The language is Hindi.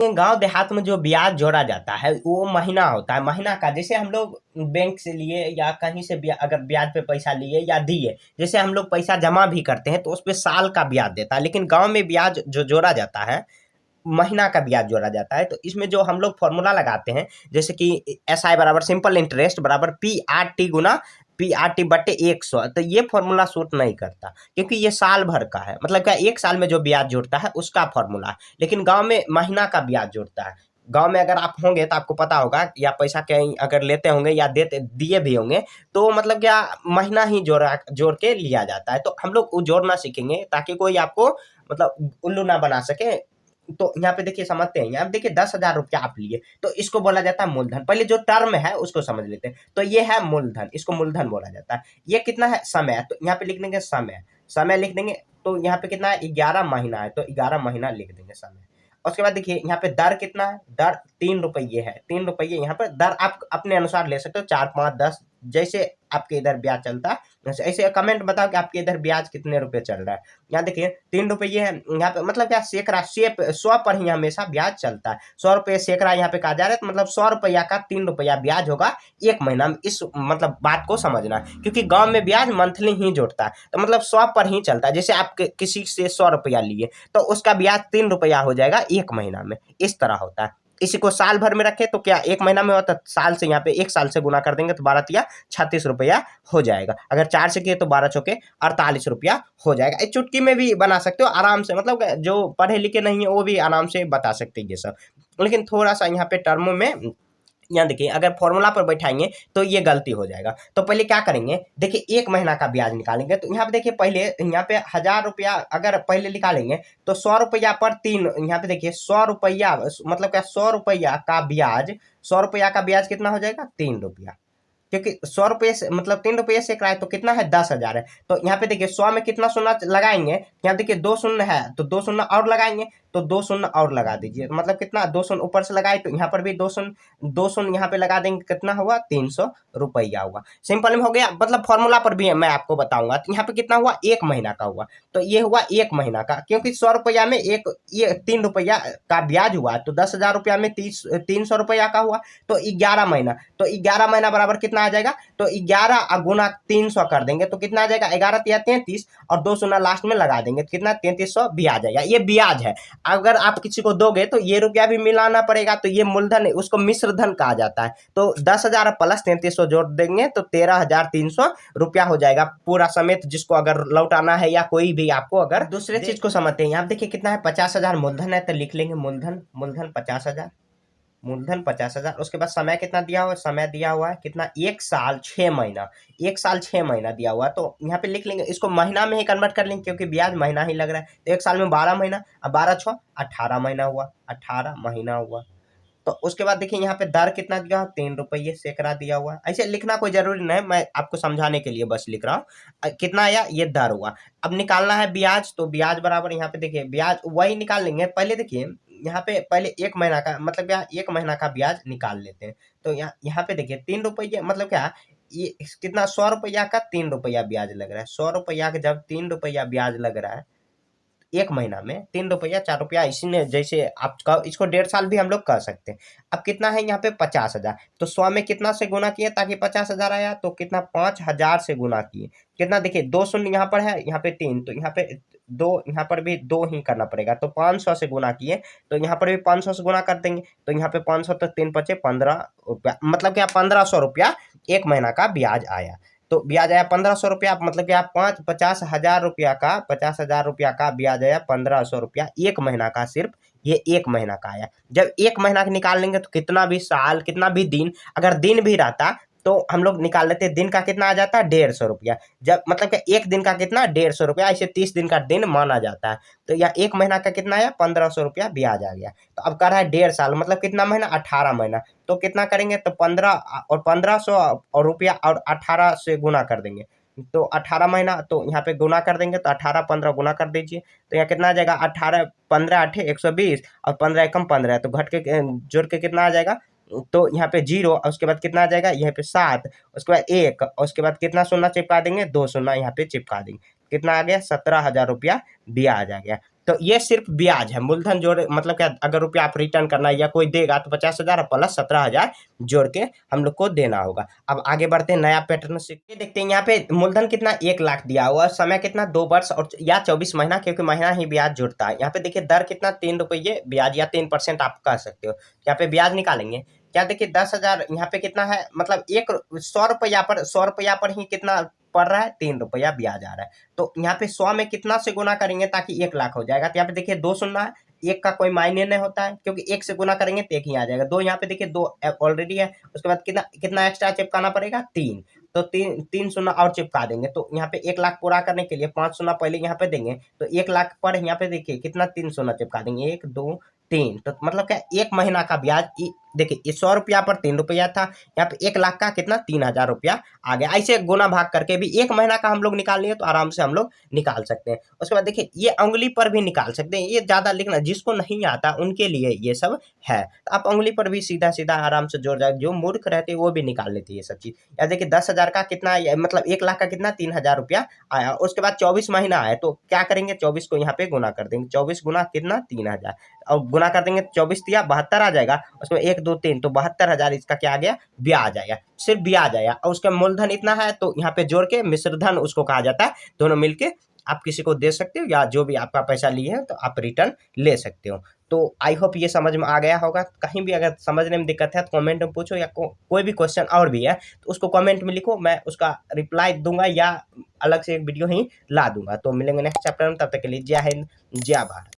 गांव देहात में जो ब्याज जोड़ा जाता है वो महीना होता है, महीना का। जैसे हम लोग बैंक से लिए या कहीं से अगर ब्याज पे पैसा लिए या दिए, जैसे हम लोग पैसा जमा भी करते हैं तो उस पे साल का ब्याज देता है, लेकिन गांव में ब्याज जो जोड़ा जाता है महीना का ब्याज जोड़ा जाता है। तो इसमें जो हम लोग फॉर्मूला लगाते हैं, जैसे कि SI बराबर सिंपल इंटरेस्ट बराबर PRT गुना PRT बटे 100, तो ये फॉर्मूला सूट नहीं करता, क्योंकि ये साल भर का है, मतलब क्या एक साल में जो ब्याज जोड़ता है उसका फॉर्मूला है, लेकिन गांव में महीना का ब्याज जोड़ता है। गांव में अगर आप होंगे तो आपको पता होगा, या पैसा कहीं अगर लेते होंगे या देते दिए भी होंगे, तो मतलब क्या महीना ही जोड़ के लिया जाता है। तो हम लोग वो जोड़ना सीखेंगे ताकि कोई आपको मतलब उल्लू ना बना सके। तो यहाँ पे देखिए समझते हैं, यहाँ पे देखिए 10,000 रुपया आप लिए तो इसको बोला जाता है मूलधन। पहले जो टर्म है उसको समझ लेते हैं। तो ये है मूलधन, इसको मूलधन बोला जाता है। ये कितना है समय, तो यहाँ पे लिख देंगे समय, समय लिख देंगे। तो यहाँ पे कितना है 11 महीना है, तो 11 महीना लिख देंगे समय। उसके बाद देखिए यहाँ पे दर कितना है, दर 3 रुपये है, 3 रुपये। यहाँ पर दर आप अपने अनुसार ले सकते हो, 4, 5, 10 जैसे आपके इधर ब्याज चलता है ऐसे कमेंट बताओ कि आपके इधर ब्याज कितने रुपए चल रहा है। यहाँ देखिए 3 रुपये है, यहाँ पे मतलब क्या सैकड़ा 100 पर ही हमेशा ब्याज चलता है। 100 रुपये सैकड़ा यहाँ पे कहा जा रहा है, तो मतलब 100 रुपया का 3 रुपया ब्याज होगा एक महीना में। इस मतलब बात को समझना, क्योंकि गांव में ब्याज मंथली ही जोड़ता है, तो मतलब 100 पर ही चलता है। जैसे आप किसी से 100 रुपया लिए तो उसका ब्याज 3 रुपया हो जाएगा एक महीना में, इस तरह होता है। इसी को साल भर में रखे तो क्या एक महीना में होता, साल से यहाँ पे 1 साल से गुना कर देंगे तो 12 तिया 36 रुपया हो जाएगा। अगर 4 से किए तो 12 चौके 48 रुपया हो जाएगा। इस चुटकी में भी बना सकते हो आराम से, मतलब जो पढ़े लिखे नहीं है वो भी आराम से बता सकते हैं ये सब। लेकिन थोड़ा सा यहाँ पे टर्मों में, यहाँ देखिए अगर फॉर्मूला पर बैठाएंगे तो ये गलती हो जाएगा। तो पहले क्या करेंगे, देखिए एक महीना का ब्याज निकालेंगे। तो यहाँ पे देखिए पहले यहाँ पे 1000 रुपया अगर पहले निकालेंगे तो 100 रुपया पर 3, यहाँ पे देखिए 100 रुपया मतलब क्या 100 रुपया का ब्याज, 100 रुपया का ब्याज कितना हो जाएगा 3 रुपया, क्योंकि 100 रुपये से मतलब 3 रुपये से कराए तो कितना है 10,000 है। तो यहाँ पे देखिए 100 में कितना शून्य लगाएंगे, यहाँ देखिए 2 शून्य है तो 2 शून्य और लगाएंगे, तो 2 शून्य और लगा दीजिए, मतलब कितना 2 शून्य ऊपर से लगाए तो यहाँ पर भी 2 शून्य यहाँ पे लगा देंगे, कितना हुआ 300 रुपया हुआ। सिंपल में हो गया। मतलब फॉर्मूला पर भी मैं आपको बताऊंगा। तो यहाँ पे कितना हुआ एक महीना का हुआ, तो ये हुआ एक महीना का, क्योंकि 100 रुपया में एक ये 3 रुपया का ब्याज हुआ, तो 10,000 रुपया में 300 रुपया का हुआ, तो 11 महीना। तो 11 महीना बराबर कितना आ जाएगा, तो 11 गुना 300 कर देंगे तो कितना आ जाएगा 11 तिया 33 और 2 शून्य लास्ट में लगा देंगे तो कितना 3300 ब्याज आ जाएगा। ये ब्याज है। अगर आप किसी को दोगे तो ये रुपया भी मिलाना पड़ेगा, तो ये मूलधन है, उसको मिश्र धन कहा जाता है। तो 10,000 प्लस 3300 जोड़ देंगे तो 13,300 रुपया हो जाएगा पूरा समेत, जिसको अगर लौटाना है या कोई भी आपको अगर दूसरे चीज को समझते हैं। यहाँ देखिए कितना है 50,000 मूलधन है, तो लिख लेंगे मूलधन, मूलधन 50,000, मूलधन 50,000। उसके बाद समय कितना दिया हुआ है, समय दिया हुआ है कितना 1 साल 6 महीना, 1 साल 6 महीना दिया हुआ है। तो यहाँ पे लिख लेंगे, इसको महीना में ही कन्वर्ट कर लेंगे क्योंकि ब्याज महीना ही लग रहा है। तो 1 साल में 12 महीना, अब 12 6 18 महीना हुआ, 18 महीना हुआ। तो उसके बाद देखिए यहाँ पे दर कितना दिया हुआ 3 रुपये सैकड़ा दिया हुआ है। ऐसे लिखना कोई जरूरी नहीं, मैं आपको समझाने के लिए बस लिख रहा हूँ। कितना आया ये दर हुआ। अब निकालना है ब्याज, तो ब्याज बराबर यहाँ पे देखिए ब्याज वही निकाल लेंगे। पहले देखिए यहाँ पे पहले एक महीना का मतलब क्या एक महीना का ब्याज निकाल लेते हैं। तो यहाँ पे देखिए 3 रुपये मतलब क्या ये कितना 100 रुपया का 3 रुपया ब्याज लग रहा है। 100 रुपया का जब 3 रुपया ब्याज लग रहा है एक महीना में 3 रुपया 4 रुपया, इसी ने जैसे आप इसको 1.5 साल भी हम लोग कर सकते हैं। अब कितना है यहाँ पे 50,000, तो 100 में कितना से गुना किए ताकि 50,000 आया, तो कितना 5,000 से गुना किए। कितना देखिए 2 शून्य यहाँ पर है, यहाँ पे 3, तो यहाँ पे 2, यहाँ पर भी 2 ही करना पड़ेगा। तो 500 से गुना किए तो यहाँ पर भी 500 से गुना कर देंगे, तो यहाँ पे 500 तो 3 पचे 15 रुपया, मतलब क्या 1500 रुपया एक महीना का ब्याज आया। तो ब्याज आया 1500 रुपया, मतलब कि आप 50,000 रुपया का 50,000 रुपया का ब्याज आया 1500 रुपया एक महीना का, सिर्फ ये एक महीना का आया। जब एक महीना का निकाल लेंगे तो कितना भी साल कितना भी दिन, अगर दिन भी रहता तो हम लोग निकाल लेते, दिन का कितना आ जाता है 150 रुपया। जब मतलब कि एक दिन का कितना 150 रुपया, ऐसे 30 दिन का दिन माना जाता है। तो यह एक महीना का कितना आया 1500 रुपया ब्याज आ गया। तो अब कर रहा है 1.5 साल, मतलब कितना महीना 18 महीना। तो कितना करेंगे तो 15 और 1500 और रुपया और 18 से गुना कर देंगे, तो 18 महीना। तो यहाँ पे गुना कर देंगे तो 18 15 गुना कर दीजिए, तो यहाँ कितना आ जाएगा 18 15 8 120 और 15 एकम 15, तो घट के जोड़ के कितना आ जाएगा, तो यहाँ पे 0 और उसके बाद कितना आ जाएगा यहाँ पे 7, उसके बाद 1 और उसके बाद कितना शून्य चिपका देंगे 2 शून्य यहाँ पे चिपका देंगे, कितना आ गया 17,000 रुपया ब्याज आ गया। तो ये सिर्फ ब्याज है, मूलधन जोड़ मतलब क्या, अगर रुपया आप रिटर्न करना है या कोई देगा तो 50,000 प्लस 17,000 जोड़ के हम लोग को देना होगा। अब आगे बढ़ते हैं, नया पैटर्न सीखते देखते हैं। यहाँ पे मूलधन कितना 1 लाख दिया हुआ, समय कितना 2 वर्ष और या 24 महीना, क्योंकि महीना ही ब्याज जुड़ता है। यहाँ पे देखिए दर कितना 3 रुपये ब्याज या 3% आप कह सकते हो। यहाँ पे ब्याज निकालेंगे क्या, देखिए 10,000 यहाँ पे कितना है, मतलब 100 रुपया पर ही कितना पड़ रहा है, 3 रुपया ब्याज आ रहा है। तो यहाँ पे 100 में कितना से गुना करेंगे ताकि 1 लाख हो जाएगा। तो यहाँ पे देखिए 2 शून्य है, एक का कोई मायने नहीं होता है, क्योंकि एक से गुना करेंगे तो एक ही आ जाएगा। 2 यहाँ पे देखिए 2 ऑलरेडी है, उसके बाद कितना कितना एक्स्ट्रा चिपकाना पड़ेगा 3, तो 3 शून्य और चिपका देंगे। तो यहाँ पे 1 लाख पूरा करने के लिए 5 शून्य पहले यहाँ पे देंगे, तो 1 लाख पर यहाँ पे देखिए कितना 3 शून्य चिपका देंगे, 1 2 3, तो मतलब क्या 1 महीना का ब्याज देखिए 100 रुपया पर 3 रुपया था, यहाँ पे 1 लाख का कितना 3,000 रुपया आ गया। ऐसे गुना भाग करके भी 1 महीना का हम लोग निकाल लिए तो आराम से हम लोग निकाल सकते हैं। उसके बाद देखिए ये उंगली पर भी निकाल सकते हैं, ये ज्यादा लिखना जिसको नहीं आता उनके लिए ये सब है। तो आप उंगली पर भी सीधा सीधा आराम से जोड़ जाए, जो मूर्ख रहते हैं वो भी निकाल लेते हैं ये सब चीज। या देखिए 10,000 का कितना, मतलब 1 लाख का कितना 3,000 रुपया आया। उसके बाद 24 महीना आया तो क्या करेंगे, 24 को यहाँ पे गुना कर देंगे, 24 गुना कितना 3,000, और गुना कर देंगे 24 दिया 72 आ जाएगा। उसमें 1 2 3 तो 72,000 इसका क्या आ गया, ब्याज आया, सिर्फ ब्याज आया। और उसका मूलधन इतना है तो यहाँ पे जोड़ के मिश्रधन उसको कहा जाता है। दोनों मिलके आप किसी को दे सकते हो या जो भी आपका पैसा लिए हैं तो आप रिटर्न ले सकते हो। तो आई होप ये समझ में आ गया होगा। कहीं भी अगर समझने में दिक्कत है तो कमेंट में पूछो, या कोई भी क्वेश्चन और भी है तो उसको कमेंट में लिखो, मैं उसका रिप्लाई दूंगा या अलग से एक वीडियो ही ला दूंगा। तो मिलेंगे नेक्स्ट चैप्टर में, तब तक के लिए जय हिंद जय भारत।